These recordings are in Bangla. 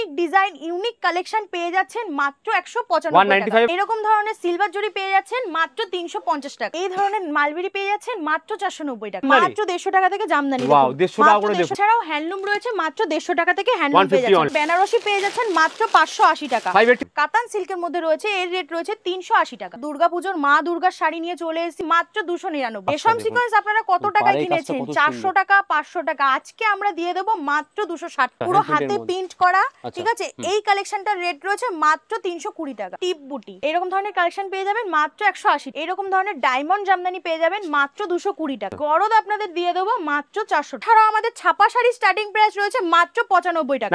ইউনিক ডিজাইন ইউনিক কালেকশন পেয়ে যাচ্ছেন মাত্র 195 টাকা। এরকম ধরনের সিলভার জরি পেয়ে যাচ্ছেন মাত্র 350 টাকা। এই ধরনের মালবেরি পেয়ে যাচ্ছেন মাত্র 490 টাকা। মাত্র 150 টাকা থেকে জামদানি। ওয়াও 150 টাকা করে দেখুন। এছাড়াও হ্যান্ডলুম রয়েছে মাত্র 150 টাকা থেকে হ্যান্ডলুম পেয়ে যাচ্ছেন। বেনারসি পেয়ে যাচ্ছেন মাত্র 580 টাকা। কাতান সিল্কের মধ্যে রয়েছে, এর রেট রয়েছে 380 টাকা। দুর্গাপূজার মা দুর্গার শাড়ি নিয়ে চলে এসেছি মাত্র 299। রেশম সিকোয়েন্স আপনারা কত টাকায় কিনেছেন? 400 টাকা 500 টাকা। আজকে আমরা দিয়ে দেব মাত্র 260। পুরো হাতে প্রিন্ট করা, ঠিক আছে? এই কালেকশনটার রেট রয়েছে মাত্র 320 টাকা। টিপ বুটি এরকম ধরনের কালেকশন পেয়ে যাবেন মাত্র 180। এরকম ধরনের ডায়মন্ড জামদানি পেয়ে যাবেন মাত্র 220 টাকা। গরদ আপনাদের দিয়ে দেব মাত্র 400 টাকা। আর আমাদের ছাপা শাড়ি স্টার্টিং প্রাইস রয়েছে মাত্র 95 টাকা।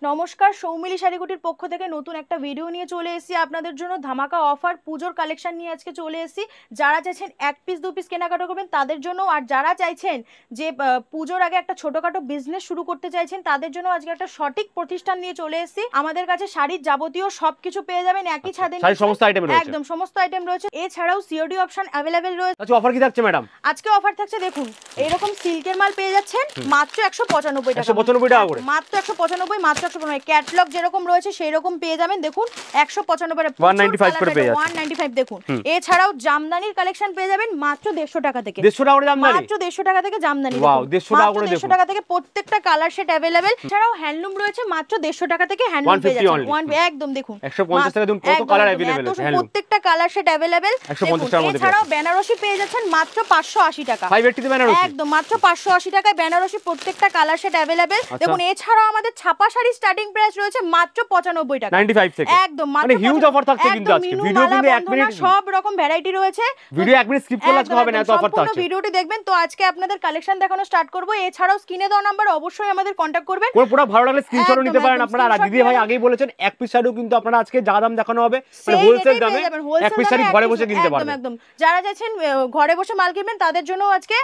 নমস্কার, সৌমিলি শাড়িগুটির পক্ষ থেকে নতুন একটা ভিডিও নিয়ে চলে এসেছি আপনাদের জন্য। ধামাকা অফার পুজোর কালেকশন নিয়ে আজকে চলে এসেছি। যারা চাইছেন এক পিস দু পিস কেনাকাটা করবেন তাদের জন্য, আর যারা চাইছেন যে পুজোর আগে একটা ছোটখাটো বিজনেস শুরু করতে চাইছেন তাদের জন্য আজকে একটা সঠিক প্রতিষ্ঠান নিয়ে চলে এসেছি। আমাদের কাছে শাড়ির যাবতীয় সবকিছু পেয়ে যাবেন একই ছাদের নিচে। সমস্ত আইটেম রয়েছে, একদম সমস্ত আইটেম রয়েছে। এছাড়াও সিওডি অপশন अवेलेबल রয়েছে। আচ্ছা, অফার কি থাকছে ম্যাডাম? আজকে অফার থাকছে, দেখুন এরকম সিল্কের মাল পেয়ে যাচ্ছেন মাত্র 195 টাকা। 195 টাকা করে মাত্র 195, মাত্র 195। ক্যাটালগ যেরকম রয়েছে সেই রকম পেয়ে যাবেন। দেখুন 195 195 করে পেয়ে যাচ্ছেন। 195 দেখুন। এছাড়াও জামদানির কালেকশন পেয়ে যাবেন মাত্র 150 টাকা থেকে। 150 টাকা করে জামদানি, মাত্র 150 টাকা থেকে জামদানি। ওয়াও 150 টাকা করে দেখুন। 150 টাকা থেকে প্রত্যেকটা কালার সেট अवेलेबल। এছাড়াও হ্যান্ডলুম রয়েছে মাত্র 150 টাকা থেকে হ্যান্ডলুম পেয়ে যাচ্ছেন। একদম দেখুন 150 টাকা দিন কত কালার अवेलेबल আছে হ্যান্ডলুম। প্রত্যেকটা কালার সেট अवेलेबल 150 টাকার মধ্যে। এছাড়াও বেনারসি পেয়ে যাচ্ছেন মাত্র 580 টাকা। 580 বেনারসি, একদম মাত্র 580 টাকায় বেনারসি প্রত্যেকটা কালার সেট अवेलेबल। দেখুন এছাড়াও আমাদের ছাপা শাড়ি স্টার্টিং প্রাইস রয়েছে মাত্র 95 টাকা। 95 থেকে একদম মানে হিউজ অফার থাকছে কিন্তু আজকে। ভিডিও কিন্তু 1 মিনিট, সব রকম ভ্যারাইটি রয়েছে। ভিডিও 1 মিনিট স্কিপ করলে আজকে হবে না, এত অফার থাকছে। সম্পূর্ণ ভিডিওটি দেখবেন। তো আজকে আপনাদের কালেকশন দেখানো স্টার্ট করব। এছাড়াও স্ক্রিনে দেওয়া নাম্বার অবশ্যই আমাদের কন্টাক্ট করবেন। কোন প্রোডাক্ট ভালো লাগলে স্ক্রিনশট নিতে পারেন আপনারা। আর দিদি ভাই আগেই বলেছেন এক পিস শাড়িও কিন্তু আপনারা আজকে যা দাম দেখানো হবে মানে হোলসেল দামে এক পিস শাড়ি ঘরে বসে কিনতে পারবেন। একদম যারা চাইছেন ঘরে বসে মাল কিনবেন তাদের জন্য আজকে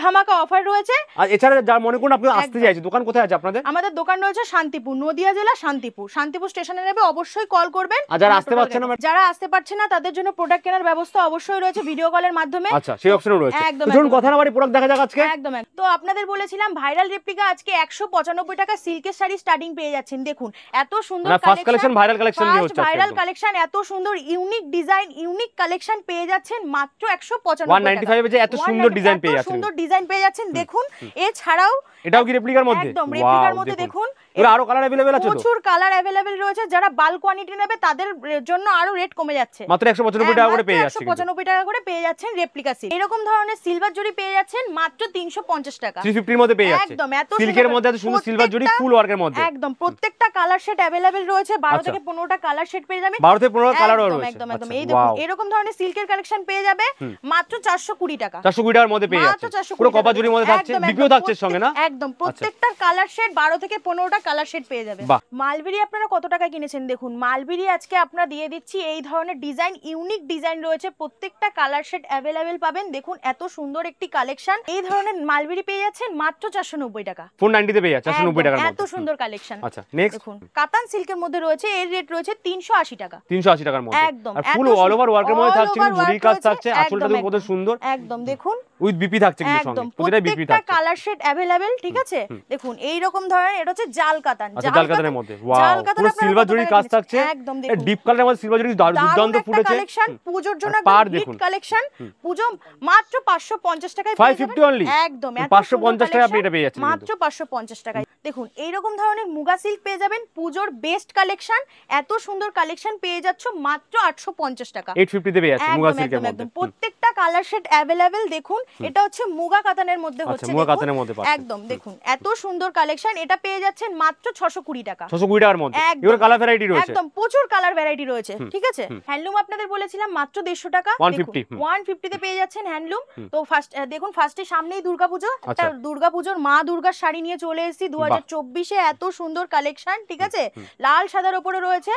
ধামাকা অফার রয়েছে। আর এছাড়া যারা মনে করুন আপনি আসতে চাইছেন, দোকান কোথায় আছে আপনাদের? আমাদের দোকান রয়েছে শান্তিপুর, নদিয়া জেলা শান্তিপুর স্টেশনে নেবে অবশ্যই কল করবেন। আর যারা আসতে পারছেন না, যারা আসতে পারছেন না তাদের জন্য প্রোডাক্ট কেনার ব্যবস্থা অবশ্যই রয়েছে ভিডিও কলের মাধ্যমে। আচ্ছা, সেই অপশনও রয়েছে। চলুন কথা না বাড়ি প্রোডাক্ট দেখা যাক আজকে। একদম তো আপনাদের বলেছিলাম ভাইরাল রেপ্লিকা আজকে 195 টাকা সিল্কের শাড়ি স্টার্টিং পেয়ে যাচ্ছেন। দেখুন এত সুন্দর ফার্স্ট কালেকশন, ভাইরাল কালেকশন দিয়ে হচ্ছে। ভাইরাল কালেকশন, এত সুন্দর ইউনিক ডিজাইন ইউনিক কালেকশন পেয়ে যাচ্ছেন মাত্র 195 195 এ এত সুন্দর ডিজাইন পেয়ে যাচ্ছেন। সুন্দর ডিজাইন পেয়ে যাচ্ছেন। দেখুন এছাড়াও এটাও কি রেপ্লিকার মধ্যে? একদম রেপ্লিকার মধ্যে। দেখুন এর আরো কালার अवेलेबल আছে তো? প্রচুর কালার अवेलेबल রয়েছে। যারা বাল্ক কোয়ান্টিটি নেবে তাদের জন্য আরো রেট কমে যাচ্ছে। মাত্র 195 টাকা করে পেয়ে যাচ্ছেন। 195 টাকা করে পেয়ে যাচ্ছেন রেপ্লিকা সিল্ক। এরকম ধরনের সিলভার জরি পেয়ে যাচ্ছেন মাত্র 350 টাকা। 350 এর মধ্যে পেয়ে যাচ্ছে। একদম এত সিল্কের মধ্যে এত সুন্দর সিলভার জরি ফুল ওয়ার্কের মধ্যে। একদম প্রত্যেকটা কালার সেট अवेलेबल রয়েছে। 12 থেকে 15টা কালার সেট পেয়ে যাবেন। 12 থেকে 15টা কালারও রয়েছে। একদম এই দেখুন এরকম ধরনের সিল্কের কালেকশন পেয়ে যাবে মাত্র 420 টাকা। 420 টাকার মধ্যে পেয়ে যাচ্ছে। পুরো কপা জরির মধ্যে থাকছে, বিপিও থাকছে সঙ্গে না? একদম প্রত্যেকটা কালার সেট 12 থেকে 15টা কালার সেট পেয়ে যাবেন। মালবেরি আপনারা কত টাকায় কিনেছেন? দেখুন মালবেরি আজকে আপনারা দিয়ে দিচ্ছি এই ধরনের ডিজাইন ইউনিক ডিজাইন রয়েছে। প্রত্যেকটা কালার সেট अवेलेबल পাবেন। দেখুন এত সুন্দর একটি কালেকশন। এই ধরনের মালবেরি পেয়ে যাচ্ছেন মাত্র 490 টাকা। 490 তে পেয়ে যাচ্ছে 490 টাকার মধ্যে। এত সুন্দর কালেকশন। আচ্ছা নেক্সট দেখুন কাতান সিল্কের মধ্যে রয়েছে, এর রেট রয়েছে 380 টাকা। 380 টাকার মধ্যে। একদম আর ফুল অল ওভার ওয়ার্কের মধ্যে থাকছে, জরি কাজ থাকছে, আঁচলটা দেখুন কত সুন্দর। একদম দেখুন উইথ বিপি থাকছে কিন্তু সঙ্গে, প্রতিটা বিপি থাকছে। কালার সেট अवेलेबल, ঠিক আছে? দেখুন এই রকম ধরনের এটা হচ্ছে জাল কাতান। জাল কাতানের মধ্যে ওয়াও পুরো সিলভার জরির কাজ থাকছে। একদম দেখুন ডিপ কালারের মধ্যে সিলভার জরি দুর্দান্ত ফুটেছে। কালেকশন পূজোর জন্য দেখুন কালেকশন। পূজো মাত্র 550 টাকায় 550 অনলি। একদম 550 টাকা আপনি এটা পেয়ে যাচ্ছেন মাত্র 550 টাকায়। দেখুন এই রকম ধরনের মুগা সিল্ক পেয়ে যাবেন। পূজোর বেস্ট কালেকশন, এত সুন্দর কালেকশন পেয়ে যাচ্ছ মাত্র 850 টাকা। 850 তে পেয়ে যাচ্ছে মুগা সিল্কের মধ্যে। প্রত্যেকটা কালার সেট अवेलेबल। দেখুন এটা হচ্ছে মুগা কাতানের মধ্যে হচ্ছে। মুগা কাতানের মধ্যে পাচ্ছেন। একদম দেখুন এত সুন্দর কালেকশন। এটা পেয়ে যাচ্ছেন মাত্র 620 টাকা। 620 টাকার মধ্যে। এর কালার ভ্যারাইটি রয়েছে। একদম প্রচুর কালার ভ্যারাইটি রয়েছে, ঠিক আছে? হ্যান্ডলুম আপনাদের বলেছিলাম মাত্র 150 টাকা। 150 তে পেয়ে যাচ্ছেন হ্যান্ডলুম। তো ফার্স্ট দেখুন ফার্স্টে সামনেই দুর্গাপূজা। একটা দুর্গাপূজার মা দুর্গার শাড়ি নিয়ে চলে এসেছি 2024 এ। এত সুন্দর কালেকশন, ঠিক আছে? লাল সাদার উপরে রয়েছে।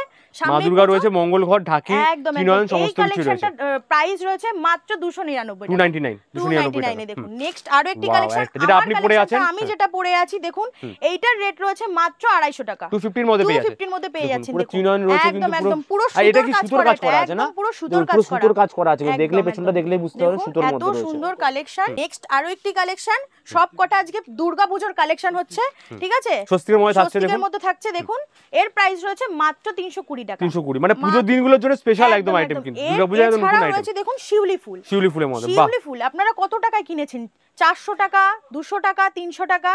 মা দুর্গা রয়েছে, মঙ্গল ঘট, ঢাকি, একদম কিনয়ন সমস্ত কিছু রয়েছে। প্রাইস রয়েছে মাত্র 299 299 199 এ দেখুন। নেক্সট আরো একটি কালেকশন যেটা আপনি পরে আছেন, আমি যেটা পরে আছি দেখুন, এইটার রেট রয়েছে মাত্র 250 টাকা। 250 এর মধ্যে পেয়ে যাচ্ছেন। 250 এর মধ্যে পেয়ে যাচ্ছেন পুরো দেখুন। চিনন রয়েছে কিন্তু একদম পুরো আর এটা কি সুতোর কাজ করা আছে না? পুরো সুতোর কাজ করা আছে, দেখলে পেছনটা দেখলেই বুঝতে পারবেন সুতোর মধ্যে রয়েছে। এত সুন্দর কালেকশন। নেক্সট আরো একটি কালেকশন, সব কটা আজকে দুর্গাপূজার কালেকশন হচ্ছে, ঠিক আছে? স্বস্তিকের মধ্যে থাকছে, স্বস্তিকের মধ্যে থাকছে দেখুন। এর প্রাইস রয়েছে মাত্র 320 টাকা। 320 মানে পুজোর দিনগুলোর জন্য স্পেশাল একদম আইটেম কিন্তু দুর্গাপূজার একদম নতুন আইটেম রয়েছে দেখুন শিউলি ফুল। শিউলি ফুলের মধ্যে, বাহ! শিউলি ফুল আপনারা কত টাকায় কিনেছেন? 400 টাকা, 200 টাকা, 300 টাকা।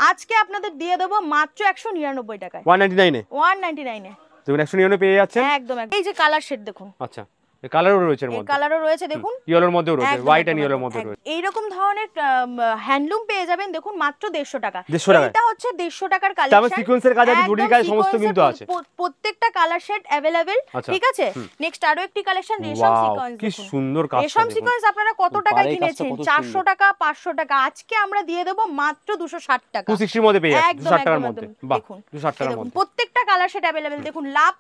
আজকে আপনাদের দিয়ে দেব মাত্র 199 টাকায়। 199 এ 199 এ দেখুন 199 পেয়ে যাচ্ছেন। একদম। এই যে কালার শেড দেখুন। আচ্ছা, এই কালারও রয়েছে এর এই মধ্যে, কালারও রয়েছে দেখুন, ইয়েলোর মধ্যেও রয়েছে, হোয়াইট এন্ড ইয়েলোর মধ্যে রয়েছে। এই রকম ধরনের হ্যান্ডলুম পেয়ে যাবেন দেখুন মাত্র 150 টাকা। 150 টাকা। এটা হচ্ছে 150 টাকার তার কালেকশন। সিকোয়েন্সের কাজ আছে, জরির কাজ সমস্ত কিন্তু আছে। প্রত্যেকটা কালার শেড अवेलेबल, ঠিক আছে? নেক্সট আরো একটি কালেকশন রেশম সিকোয়েন্স কি দেখুন। সুন্দর কাজ। রেশম সিকোয়েন্স আপনারা কত টাকায় কিনেছেন? 400 টাকা, 500 টাকা। আজকে আমরা দিয়ে দেব মাত্র 260 টাকা। 260 এর মধ্যে পেয়ে যাচ্ছেন, 260 টাকার মধ্যে। বাহ, দেখুন 260 টাকার মধ্যে প্রত্যেকটা কালার শেড अवेलेबल। দেখুন লাভ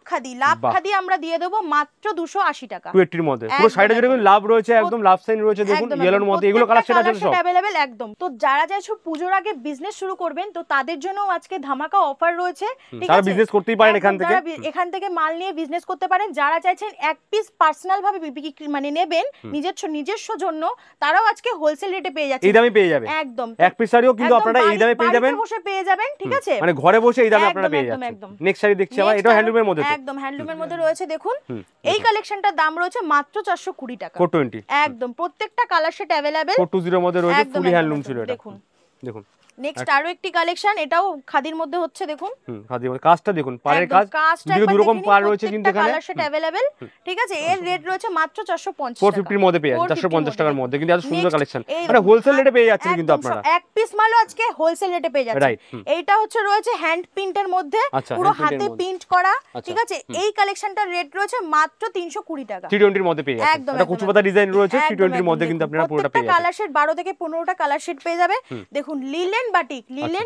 খাদি আমরা দিয়ে দেব মাত্র 280 টাকা। 280 এর মধ্যে পুরো শাড়িটা যেরকম লাভ রয়েছে, একদম লাভ সাইন রয়েছে দেখুন ইয়েলোর মধ্যে। এগুলো কালার সেট আছে সব अवेलेबल একদম। তো যারা চাইছো পূজোর আগে বিজনেস শুরু করবেন, তো তাদের জন্য আজকে ধামাকা অফার রয়েছে, ঠিক আছে? তারা বিজনেস করতেই পারেন এখান থেকে মাল নিয়ে বিজনেস করতে পারেন। যারা চাইছেন এক পিস পার্সোনাল ভাবে বিক্রি মানে নেবেন নিজস্ব জন্য, তারাও আজকে হোলসেল রেটে পেয়ে যাচ্ছেন। এই দামে পেয়ে যাবেন একদম। এক পিস শাড়িও কিন্তু আপনারা এই দামে পেয়ে যাবেন, বসে পেয়ে যাবেন, ঠিক আছে? মানে ঘরে বসে এই দামে আপনারা পেয়ে যাচ্ছেন। নেক্সট শাড়ি দেখছি আবার, এটা হ্যান্ডলুমের মধ্যে, একদম হ্যান্ডলুমের মধ্যে রয়েছে দেখুন। এই কালেকশনটার দাম রয়েছে মাত্র 420 টাকা। 420 একদম। প্রত্যেকটা কালার সেট अवेलेबल। 420 এর মধ্যে রয়েছে, ফুলি হ্যান্ডলুম ছিল এটা। দেখুন দেখুন নেক্সট আরো একটি কালেকশন, এটাও খাদির মধ্যে হচ্ছে দেখুন। খাদির মধ্যে কাজটা দেখুন, পাড়ের কাজ, দুই রকম পাড় রয়েছে কিন্তু এখানে। কালার সেট अवेलेबल, ঠিক আছে? এর রেট রয়েছে মাত্র 450 টাকা। 450 এর মধ্যে পেয়ে যাচ্ছেন, 450 টাকার মধ্যে। কিন্তু এত সুন্দর কালেকশন, মানে হোলসেল রেটে পেয়ে যাচ্ছেন কিন্তু আপনারা। এক পিস মালও আজকে হোলসেল রেটে পেয়ে যাচ্ছেন। এইটা হচ্ছে রয়েছে হ্যান্ড প্রিন্টের মধ্যে, পুরো হাতে প্রিন্ট করা, ঠিক আছে? এই কালেকশনটার রেট রয়েছে মাত্র 320 টাকা। 320 এর মধ্যে পেয়ে যাচ্ছেন। এটা কুচুপাতা ডিজাইন রয়েছে, 320 এর মধ্যে কিন্তু আপনারা পুরোটা পেয়ে যাচ্ছেন। কালার সেট 12 থেকে 15টা কালার সেট পেয়ে যাবে। দেখুন লিলেন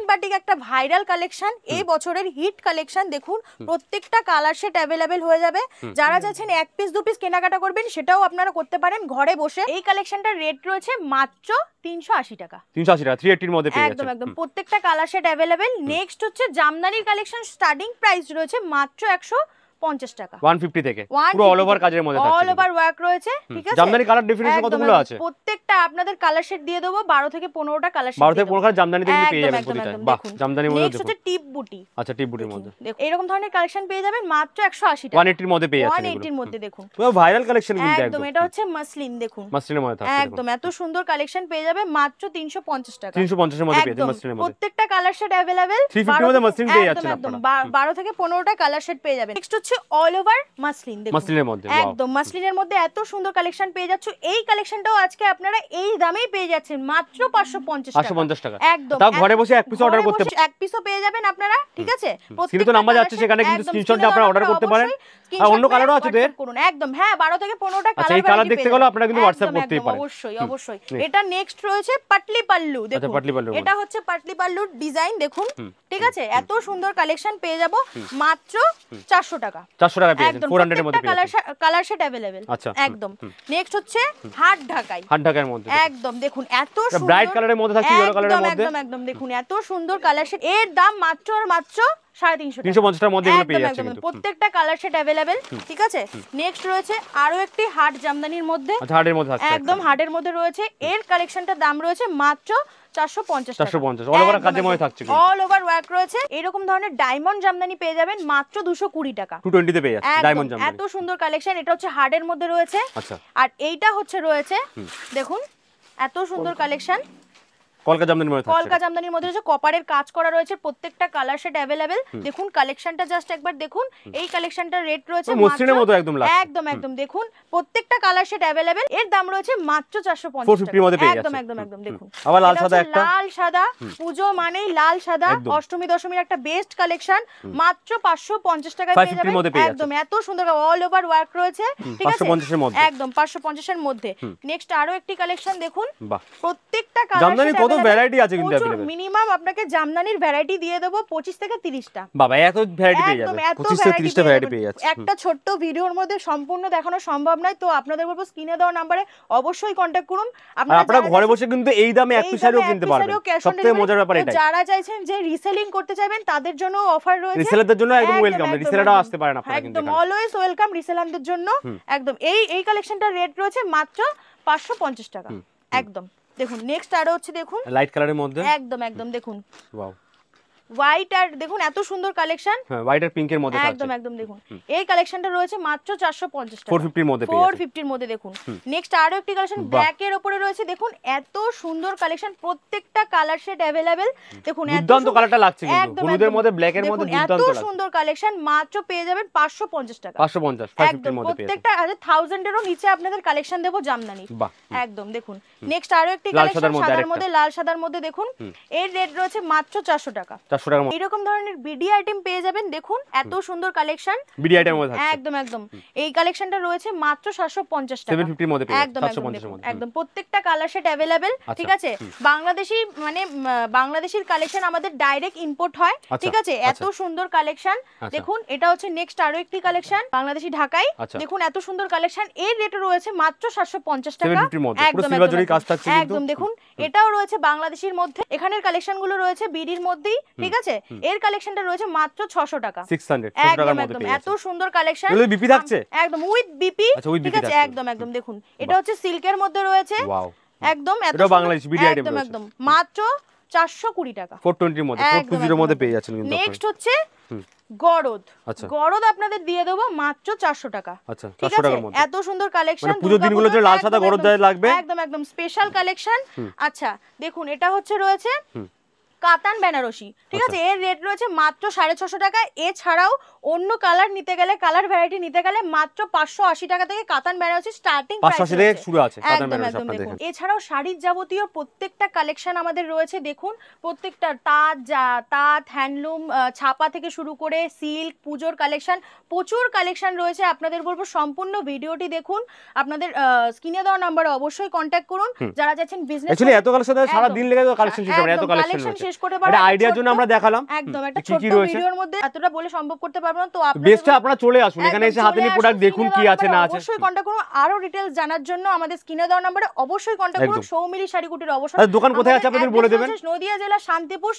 বাটিক একটা ভাইরাল কালেকশন, এই বছরের হিট কালেকশন। দেখুন প্রত্যেকটা কালার সেট अवेलेबल হয়ে যাবে। যারা চাইছেন এক পিস দু পিস কেনাকাটা করবেন, সেটাও আপনারা করতে পারেন ঘরে বসে। এই কালেকশনটার রেট রয়েছে মাত্র 380 টাকা। 380 টাকা, 380 এর মধ্যে পেয়ে যাচ্ছেন। একদম প্রত্যেকটা কালার সেট अवेलेबल। নেক্সট হচ্ছে জামদানির কালেকশন, স্টার্টিং প্রাইস রয়েছে মাত্র 150 টাকা। 150 থেকে পুরো অল ওভার কাজের মধ্যে থাকছে, অল ওভার ওয়ার্ক রয়েছে, ঠিক আছে? জামদানি কালার ডেফিনেশন কতগুলো আছে? প্রত্যেকটা আপনাদের কালার সেট দিয়ে দেব 12 থেকে 15টা কালার সেট। 12 থেকে 15টা জামদানি থেকে পেয়ে যাবেন প্রতিটা। বাহ, জামদানির মধ্যে নেক্সট হচ্ছে টিপ বুটি। আচ্ছা, টিপ বুটির মধ্যে দেখুন এরকম ধরনের কালেকশন পেয়ে যাবেন মাত্র 180 টাকা। 180 এর মধ্যে পেয়ে যাচ্ছেন। 180 এর মধ্যে দেখুন পুরো ভাইরাল কালেকশন কিন্তু একদম। এটা হচ্ছে মাসলিন, দেখুন মাসলিনের মধ্যে থাকছে একদম। এত সুন্দর কালেকশন পেয়ে যাবে মাত্র 350 টাকা। 350 এর মধ্যে পেয়ে যাবেন মাসলিনের মধ্যে। প্রত্যেকটা কালার সেট अवेलेबल। 350 এর মধ্যে মাসলিন পেয়ে যাচ্ছেন আপনারা। 12 থেকে 15টা কালার সেট পেয়ে যাবেন। নেক্সট হচ্ছে অল ওভার মাসলিন, দেখুন মাসলিনের মধ্যে। একদম মাসলিনের মধ্যে এত সুন্দর কালেকশন পেয়ে যাচ্ছ। এই কালেকশনটাও আজকে আপনারা এই দামেই পেয়ে যাচ্ছেন মাত্র 550 টাকা। 550 টাকা একদম। তাও ঘরে বসে এক পিস অর্ডার করতে পারেন, এক পিসও পেয়ে যাবেন আপনারা, ঠিক আছে? প্রত্যেকটা নাম্বার যাচ্ছে সেখানে কিন্তু স্ক্রিনশট দিয়ে আপনারা অর্ডার করতে পারেন। আর অন্য কালারও আছে তো এর করুন একদম। হ্যাঁ 12 থেকে 15টা কালার। আচ্ছা, এই কালার দেখতে গেলে আপনারা কিন্তু WhatsApp করতেই পারেন। অবশ্যই। এটা নেক্সট রয়েছে পাটলি পাল্লু, দেখুন এটা হচ্ছে পাটলি পাল্লুর ডিজাইন, দেখুন ঠিক আছে? এত সুন্দর কালেকশন পেয়ে যাব মাত্র 400 টাকা। 400 টাকা পেয়ে যাবেন, 400 এর মধ্যে পেয়ে যাবেন। Colour set available. আচ্ছা, একদম। নেক্সট হচ্ছে হাট ঢাকাই। হাট ঢাকার মধ্যে একদম। দেখুন এত সুন্দর ব্রাইট কালারের মধ্যে থাকছে, ইয়েলো কালারের মধ্যে। একদম দেখুন এত সুন্দর কালার সেট। এর দাম মাত্র 350 টাকা। 350 টাকার মধ্যে এগুলো পেয়ে যাচ্ছে কিন্তু। প্রত্যেকটা কালার সেট अवेलेबल, ঠিক আছে? নেক্সট রয়েছে আরো একটি হাট জামদানির মধ্যে। আচ্ছা, হাটের মধ্যে থাকছে, একদম হাটের মধ্যে রয়েছে। এর কালেকশনটার দাম রয়েছে মাত্র 450 টাকা। 450 অল ওভার কাজের মধ্যে থাকছে, অল ওভার ওয়ার্ক রয়েছে। এরকম ধরনের ডায়মন্ড জামদানি পেয়ে যাবেন মাত্র 220 টাকা। 220 তে পেয়ে যাচ্ছে ডায়মন্ড জামদানি। এত সুন্দর কালেকশন। এটা হচ্ছে হার্ডের মধ্যে রয়েছে। আচ্ছা, আর এইটা হচ্ছে রয়েছে দেখুন এত সুন্দর কালেকশন, কলকা জামদানির মধ্যে থাকছে। কলকা জামদানির মধ্যে রয়েছে, কপারের কাজ করা রয়েছে। প্রত্যেকটা কালার সেট अवेलेबल। দেখুন কালেকশনটা জাস্ট একবার দেখুন। এই কালেকশনটার রেট রয়েছে মসলিনের মতো একদম লাগছে। একদম দেখুন প্রত্যেকটা কালার সেট अवेलेबल। এর দাম রয়েছে মাত্র 450 450 এর মধ্যে পেয়ে যাচ্ছে। একদম দেখুন। আবার লাল সাদা একটা, লাল সাদা পূজো মানেই লাল সাদা। অষ্টমী দশমীর একটা বেস্ট কালেকশন, মাত্র 550 টাকায় পেয়ে যাবেন। একদম এত সুন্দর অল ওভার ওয়ার্ক রয়েছে, ঠিক আছে? 550 এর মধ্যে। একদম 550 এর মধ্যে। নেক্সট আরো একটি কালেকশন দেখুন। বাহ, প্রত্যেকটা কালার জামদানি কত ভ্যারাইটি আছে কিন্তু अवेलेबल মিনিমাম আপনাকে জামদানির ভ্যারাইটি দিয়ে দেব 25 থেকে 30টা। বাবা এত ভ্যারাইটি পেয়ে যাবে, 25 থেকে 30টা ভ্যারাইটি পেয়ে যাচ্ছে। একটা ছোট্ট ভিডিওর মধ্যে সম্পূর্ণ দেখানো সম্ভব নয়, তো আপনাদের বলবো স্ক্রিনে দেওয়া নম্বরে অবশ্যই কন্টাক্ট করুন। আপনারা ঘরে বসে কিন্তু এই দামে এক পিস শাড়িও কিনতে পারবেন। সবথেকে মজার ব্যাপার এটাই, যারা চাইছেন যে রিসেলিং করতে চাইবেন তাদের জন্য অফার রয়েছে, রিসেলারদের জন্য একদম ওয়েলকাম, রিসেলাররা আসতে পারেন আপনারা কিন্তু একদম অলওয়েজ ওয়েলকাম রিসেলারদের জন্য একদম। এই কালেকশনটার রেট রয়েছে মাত্র 550 টাকা একদম। দেখুন নেক্সট আরো হচ্ছে, দেখুন লাইট কালারের মধ্যে একদম দেখুন ওয়াও হোয়াইট আর দেখুন এত সুন্দর কালেকশন, হ্যাঁ হোয়াইট আর পিঙ্কের মধ্যে আছে একদম দেখুন এই কালেকশনটা রয়েছে মাত্র 450 টাকা 450 এর মধ্যে পেয়ে যাবেন, 450 এর মধ্যে। দেখুন নেক্সট আরো একটি কালেকশন ব্ল্যাক এর উপরে রয়েছে, দেখুন এত সুন্দর কালেকশন, প্রত্যেকটা কালার শেড अवेलेबल। দেখুন দুর্দান্ত কালারটা লাগছে কিন্তু হলুদের মধ্যে ব্ল্যাক এর মধ্যে দুর্দান্ত এত লাগছে, সুন্দর কালেকশন মাত্র পেয়ে যাবেন 550 টাকা 550 550 এর মধ্যে পেয়ে যাবেন। প্রত্যেকটা 1000 এরও নিচে আপনাদের কালেকশন দেব জামদানি একদম। দেখুন নেক্সট আরো একটি কালেকশন সাদার মধ্যে লাল সাদার মধ্যে, দেখুন এর রেট রয়েছে মাত্র 400 টাকা 400 টাকা। এরকম ধরনের বিডি আইটেম পেয়ে যাবেন, দেখুন এত সুন্দর কালেকশন বিডি আইটেম মধ্যে আছে একদম। এই কালেকশনটা রয়েছে মাত্র 750 টাকা 750 এর মধ্যে পেয়ে যাবেন, একদম 750 এর মধ্যে একদম। প্রত্যেকটা কালার সেট अवेलेबल, ঠিক আছে। বাংলাদেশি মানে বাংলাদেশির কালেকশন আমাদের ডাইরেক্ট ইম্পোর্ট হয়, ঠিক আছে। এত সুন্দর কালেকশন, দেখুন এটা হচ্ছে নেক্সট আরো একটি কালেকশন বাংলাদেশি ঢাকাই, দেখুন এত সুন্দর কালেকশন। এর রেট রয়েছে মাত্র 750 টাকা একদম সিলভার কাজ থাকছে কিন্তু একদম। দেখুন এটাও রয়েছে বাংলাদেশির মধ্যে, এখানের কালেকশন গুলো রয়েছে বিডির মধ্যেই, ঠিক আছে। এর কালেকশনটা রয়েছে মাত্র 600 টাকা 600 টাকার মধ্যে পেয়ে এত সুন্দর কালেকশন, এগুলো বিপি থাকছে একদম উইথ বিপি, ঠিক আছে একদম। দেখুন এটা হচ্ছে সিল্কের মধ্যে রয়েছে, ওয়াও একদম এত এটা বাংলাদেশি বিডি আইটেম রয়েছে একদম মাত্র 420 টাকা 420 এর মধ্যে 420 এর মধ্যে পেয়ে যাচ্ছেন কিন্তু। নেক্সট হচ্ছে গরদ, গরদ আপনাদের দিয়ে দেব মাত্র 400 টাকা, আচ্ছা 400 টাকার মধ্যে। এত সুন্দর কালেকশন, মানে পুজো দিনগুলো যে লাল সাদা গরদ লাগবে একদম স্পেশাল কালেকশন। আচ্ছা দেখুন এটা হচ্ছে রয়েছে কাতান বেনারসি, ঠিক আছে। এর রেট রয়েছে মাত্র 650 টাকা। এছাড়াও অন্য কালার নিতে গেলে, কালার ভ্যারাইটি নিতে গেলে মাত্র 580 টাকা থেকে কাতান বেনারসি স্টার্টিং প্রাইস 580 থেকে শুরু আছে কাতান বেনারসি আপনাদের দেখুন। এছাড়াও শাড়ির যাবতীয় প্রত্যেকটা কালেকশন আমাদের রয়েছে, দেখুন প্রত্যেকটা তাঁত হ্যান্ডলুম ছাপা থেকে শুরু করে সিল্ক পুজোর কালেকশন, প্রচুর কালেকশন রয়েছে। আপনাদের বলবো সম্পূর্ণ ভিডিওটি দেখুন, আপনাদের স্ক্রিনে দেওয়া নম্বরে অবশ্যই কন্টাক্ট করুন যারা যাচ্ছেন বিজনেস। অ্যাকচুয়ালি এত কালেকশন সারা দিন লেগে কালেকশন শেষ হবে, এত কালেকশন রয়েছে। এটা আইডিয়ার জন্য আমরা দেখালাম একদম একটা ছোট ভিডিওর মধ্যে, এতটা বলে সম্ভব করতে পারবো না। তো বেস্টটা আপনারা চলে আসুন এখানে এসে হাতে নিয়ে প্রোডাক্ট দেখুন কি আছে না আছে। অবশ্যই কন্টাক্ট করুন, আরো ডিটেইলস জানার জন্য আমাদের স্ক্রিনে দেওয়া নম্বরে অবশ্যই কন্টাক্ট করুন। সৌমিলি শাড়িকুটির অবশ্যই। আর দোকান কোথায় আছে আপনাদের বলে দেবেন। নদিয়া জেলা শান্তিপুর।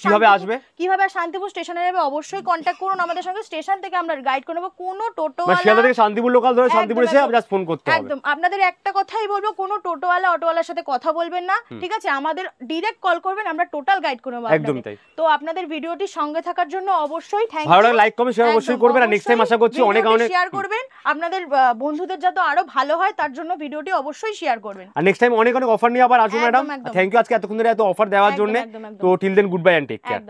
কিভাবে শান্তিপুর স্টেশনে যাবে অবশ্যই কন্টাক্ট করুন আমাদের সঙ্গে। স্টেশন থেকে আমরা গাইড করে নেব। কোনো টোটোওয়ালা শিয়ালদা থেকে শান্তিপুর লোকাল ধরে শান্তিপুর এসে জাস্ট ফোন করতে হবে। একদম আপনাদের একটা কথাই বলবো, কোনো টোটোওয়ালা অটোওয়ালার সাথে কথা বলবেন না, ঠিক আছে। আমাদের ডাইরেক্ট কল করবেন, আমরা টোটাল গাইড করে নেব। একদম তাই। তো আপনাদের ভিডিওটি সঙ্গে থাকার জন্য অবশ্যই থ্যাঙ্ক ইউ। ভালো লাগলে লাইক কমেন্ট শেয়ার অবশ্যই করবেন, আর নেক্সট টাইম আশা করছি অনেক শেয়ার করবেন। আপনাদের বন্ধুদের যাতে আরো ভালো হয় তার জন্য ভিডিওটি অবশ্যই শেয়ার করবেন। আর নেক্সট টাইম অনেক অফার নিয়ে আবার আসুন ম্যাডাম। থ্যাংক ইউ আজকে এতক্ষণ ধরে এত অফার দেওয়ার জন্য। তো till then good bye and take care.